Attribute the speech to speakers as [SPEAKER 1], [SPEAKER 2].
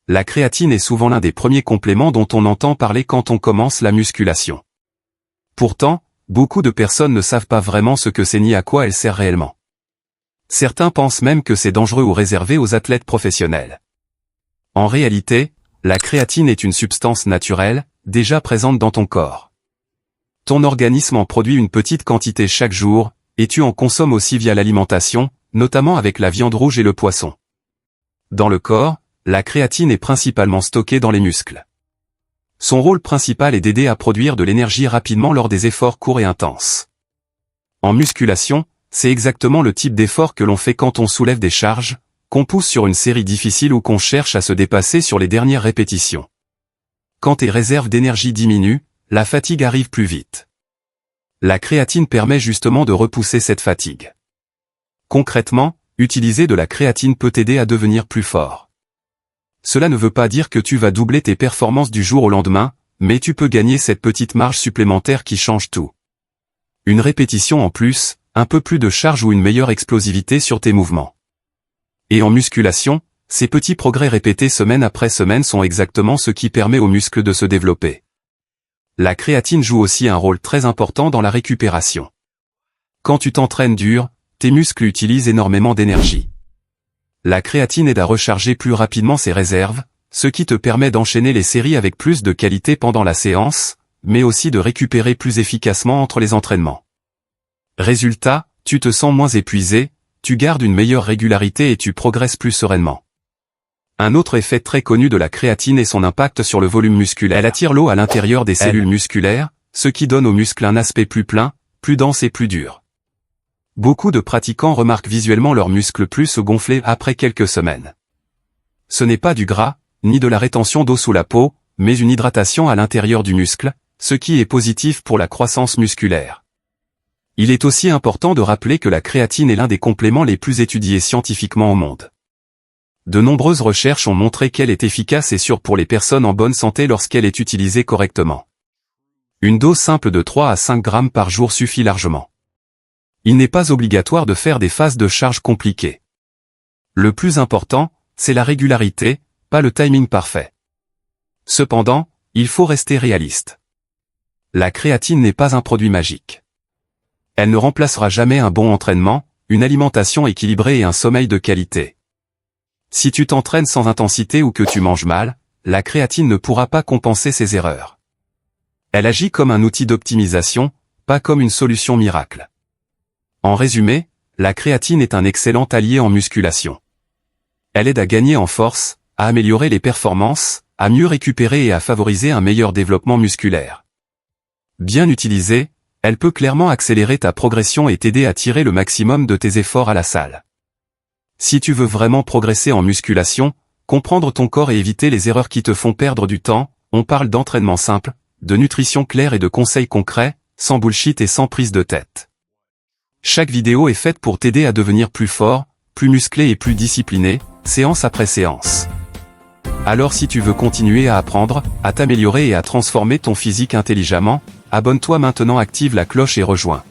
[SPEAKER 1] la créatine est souvent l'un des premiers compléments dont on entend parler quand on commence la musculation. Pourtant, beaucoup de personnes ne savent pas vraiment ce que c'est ni à quoi elle sert réellement. Certains pensent même que c'est dangereux ou réservé aux athlètes professionnels. En réalité, la créatine est une substance naturelle, déjà présente dans ton corps. Ton organisme en produit une petite quantité chaque jour, et tu en consommes aussi via l'alimentation, notamment avec la viande rouge et le poisson. Dans le corps, la créatine est principalement stockée dans les muscles. Son rôle principal est d'aider à produire de l'énergie rapidement lors des efforts courts et intenses. En musculation, c'est exactement le type d'effort que l'on fait quand on soulève des charges, qu'on pousse sur une série difficile ou qu'on cherche à se dépasser sur les dernières répétitions. Quand tes réserves d'énergie diminuent, la fatigue arrive plus vite. La créatine permet justement de repousser cette fatigue. Concrètement, utiliser de la créatine peut t'aider à devenir plus fort. Cela ne veut pas dire que tu vas doubler tes performances du jour au lendemain, mais tu peux gagner cette petite marge supplémentaire qui change tout. Une répétition en plus, un peu plus de charge ou une meilleure explosivité sur tes mouvements. Et en musculation, ces petits progrès répétés semaine après semaine sont exactement ce qui permet aux muscles de se développer. La créatine joue aussi un rôle très important dans la récupération. Quand tu t'entraînes dur, tes muscles utilisent énormément d'énergie. La créatine aide à recharger plus rapidement ses réserves, ce qui te permet d'enchaîner les séries avec plus de qualité pendant la séance, mais aussi de récupérer plus efficacement entre les entraînements. Résultat, tu te sens moins épuisé, tu gardes une meilleure régularité et tu progresses plus sereinement. Un autre effet très connu de la créatine est son impact sur le volume musculaire. Elle attire l'eau à l'intérieur des cellules musculaires, ce qui donne aux muscles un aspect plus plein, plus dense et plus dur. Beaucoup de pratiquants remarquent visuellement leurs muscles plus se gonfler après quelques semaines. Ce n'est pas du gras, ni de la rétention d'eau sous la peau, mais une hydratation à l'intérieur du muscle, ce qui est positif pour la croissance musculaire. Il est aussi important de rappeler que la créatine est l'un des compléments les plus étudiés scientifiquement au monde. De nombreuses recherches ont montré qu'elle est efficace et sûre pour les personnes en bonne santé lorsqu'elle est utilisée correctement. Une dose simple de 3 à 5 grammes par jour suffit largement. Il n'est pas obligatoire de faire des phases de charge compliquées. Le plus important, c'est la régularité, pas le timing parfait. Cependant, il faut rester réaliste. La créatine n'est pas un produit magique. Elle ne remplacera jamais un bon entraînement, une alimentation équilibrée et un sommeil de qualité. Si tu t'entraînes sans intensité ou que tu manges mal, la créatine ne pourra pas compenser ces erreurs. Elle agit comme un outil d'optimisation, pas comme une solution miracle. En résumé, la créatine est un excellent allié en musculation. Elle aide à gagner en force, à améliorer les performances, à mieux récupérer et à favoriser un meilleur développement musculaire. Bien utilisée, elle peut clairement accélérer ta progression et t'aider à tirer le maximum de tes efforts à la salle. Si tu veux vraiment progresser en musculation, comprendre ton corps et éviter les erreurs qui te font perdre du temps, on parle d'entraînement simple, de nutrition claire et de conseils concrets, sans bullshit et sans prise de tête. Chaque vidéo est faite pour t'aider à devenir plus fort, plus musclé et plus discipliné, séance après séance. Alors si tu veux continuer à apprendre, à t'améliorer et à transformer ton physique intelligemment, abonne-toi maintenant, active la cloche et rejoins.